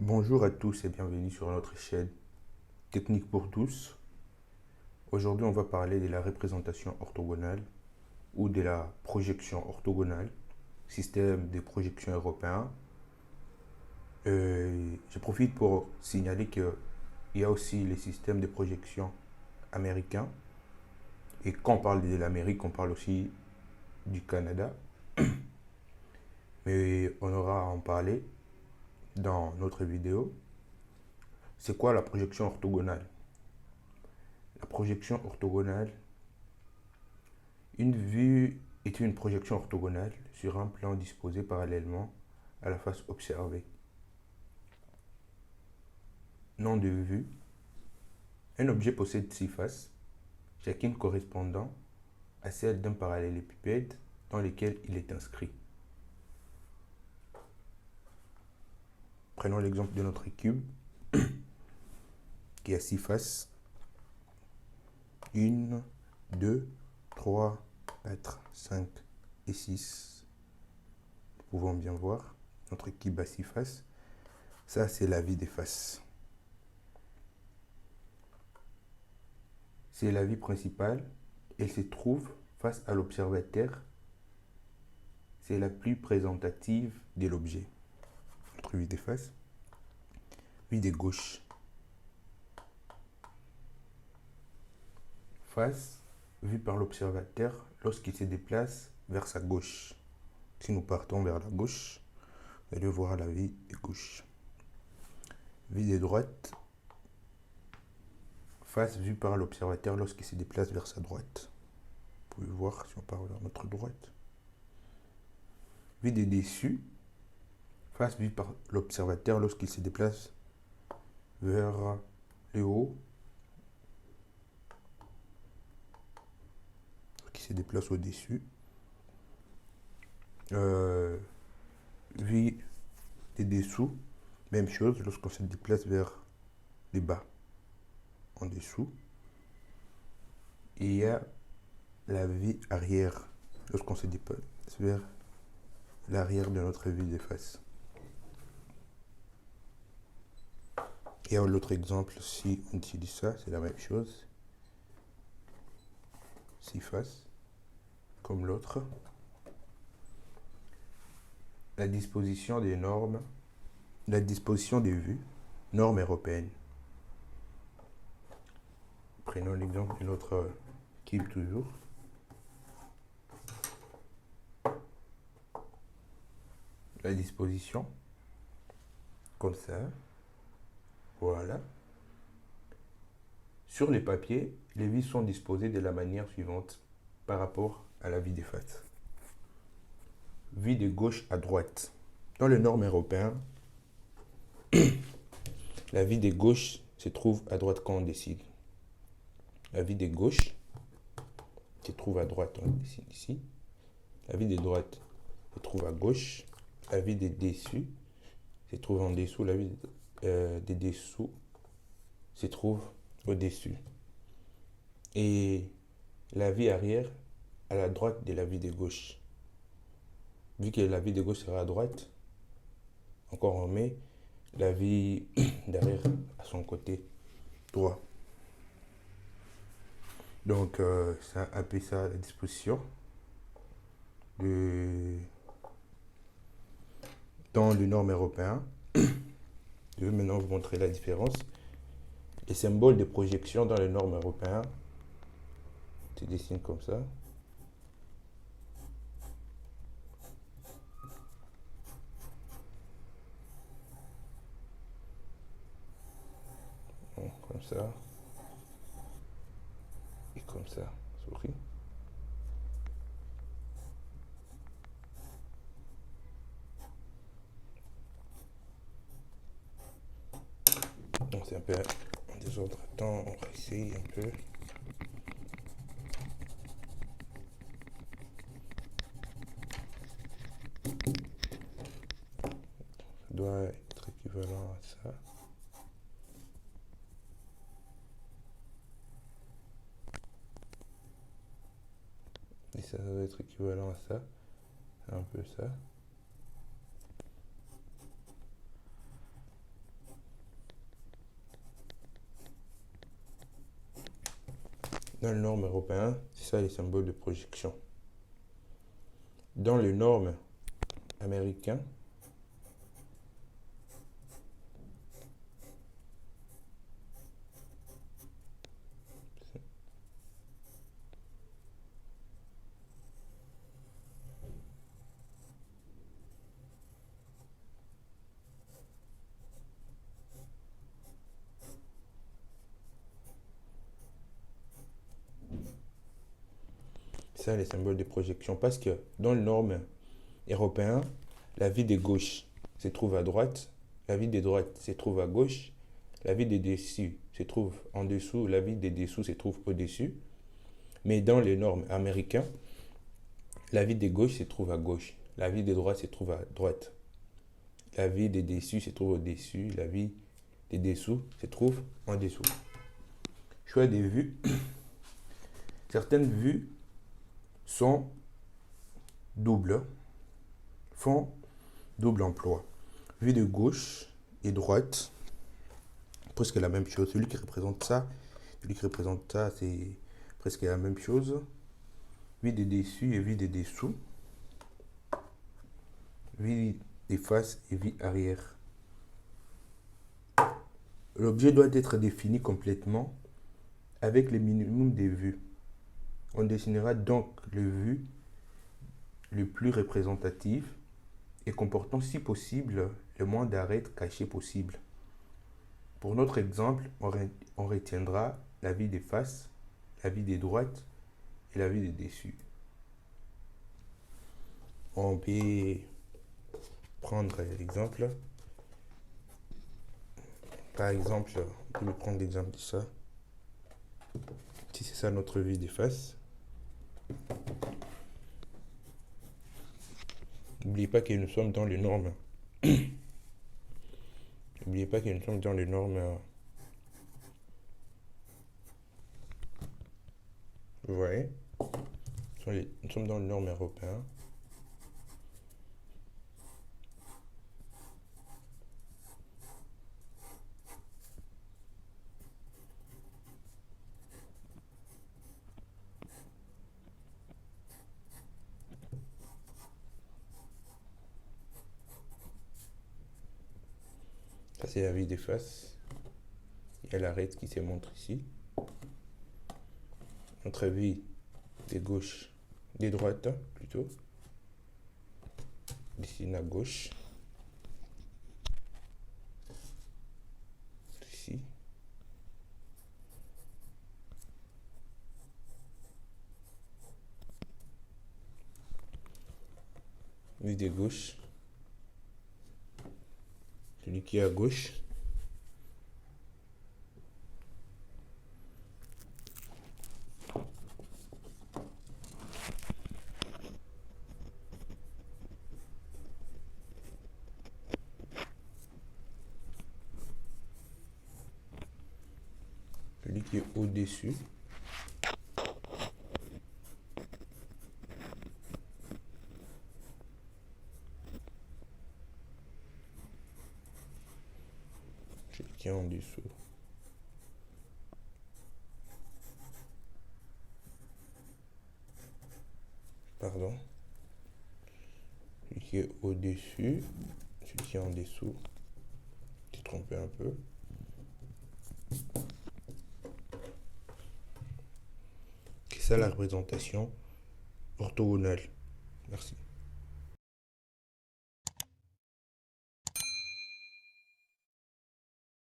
Bonjour à tous et bienvenue sur notre chaîne Technique pour tous. Aujourd'hui, on va parler de la représentation orthogonale ou de la projection orthogonale, système de projection européen. Je profite pour signaler qu'il y a aussi les systèmes de projection américains. Et quand on parle de l'Amérique, on parle aussi du Canada. Mais on aura à en parler dans notre vidéo. C'est quoi la projection orthogonale? La projection orthogonale, une vue est une projection orthogonale sur un plan disposé parallèlement à la face observée. Nom de vue. Un objet possède six faces, chacune correspondant à celle d'un parallélépipède dans lequel il est inscrit. Prenons l'exemple de notre cube qui a six faces. 1, 2, 3, 4, 5 et 6. Nous pouvons bien voir notre cube a six faces. Ça, c'est la vie des faces. C'est la vie principale. Elle se trouve face à l'observateur. C'est la plus présentative de l'objet. Notre vue des faces. Vue de gauche. Face vue par l'observateur lorsqu'il se déplace vers sa gauche. Si nous partons vers la gauche, vous allez voir la vue de gauche. Vue de droite. Face vue par l'observateur lorsqu'il se déplace vers sa droite. Vous pouvez voir si on part vers notre droite. Vue de dessus. Face vue par l'observateur lorsqu'il se déplace vers le haut. Qui se déplace au-dessus. Vue de dessous. Même chose lorsqu'on se déplace vers le bas. En dessous. Et il y a la vue arrière lorsqu'on se déplace vers l'arrière de notre vue de face. Et l'autre exemple, si on utilise ça, c'est la même chose. Six faces, comme l'autre. La disposition des normes, la disposition des vues, normes européennes. Prenons l'exemple de notre cube toujours. La disposition, comme ça. Voilà. Sur les papiers, les vues sont disposées de la manière suivante par rapport à la vue des faces. Vue de gauche à droite. Dans les normes européennes, la vue de gauche se trouve à droite quand on décide. La vue de gauche se trouve à droite, on décide ici. La vue de droite se trouve à gauche. La vue de dessus se trouve en dessous. La vue de dessous se trouve au-dessus. Et la vue arrière à la droite de la vue de gauche. Vu que la vue de gauche sera à droite, encore on met la vue derrière à son côté droit. Donc, ça un peu ça la disposition dans les normes européennes. Je vais maintenant vous montrer la différence. Les symboles de projection dans les normes européennes se dessinent comme ça. Bon, comme ça. Et comme ça. Souris. Donc c'est un peu en désordre. Attends, on va essayer un peu. Ça doit être équivalent à ça. Et ça doit être équivalent à ça. C'est un peu ça. Dans les normes européennes, c'est ça les symboles de projection. Dans les normes américaines, ça les symboles de projection. Parce que dans les normes européennes, la vie des gauches se trouve à droite, la vie des droites se trouve à gauche, la vie des dessus se trouve en dessous, la vie des dessous se trouve au-dessus. Mais dans les normes américaines, la vie des gauches se trouve à gauche, la vie des droites se trouve à droite, la vie des dessus se trouve au-dessus, la vie des dessous se trouve en dessous. Choix des vues. Certaines vues sont doubles, font double emploi. Vue de gauche et droite, presque la même chose. Celui qui représente ça, c'est presque la même chose. Vue des dessus et vue des dessous. Vue des faces et vue arrière. L'objet doit être défini complètement avec le minimum des vues. On dessinera donc les vues les plus représentatives et comportant si possible le moins d'arêtes cachées possible. Pour notre exemple, on retiendra la vue des faces, la vue des droites et la vue des dessus. On peut prendre l'exemple. Par exemple, on peut prendre l'exemple de ça. Si c'est ça notre vue des faces. N'oubliez pas que nous sommes dans les normes. N'oubliez pas que nous sommes dans les normes. Vous voyez, nous sommes dans les normes européennes. Ça, c'est la vue des faces. Il y a l'arête qui se montre ici. Notre vue des gauches, des droites plutôt. Dessine à gauche. Ici. Vue des gauches. Celui qui est à gauche. Celui qui est au-dessus. Celui qui est en dessous. Pardon. Celui qui est au-dessus. Celui qui est en dessous. J'ai trompé un peu. C'est ça la représentation orthogonale. Merci.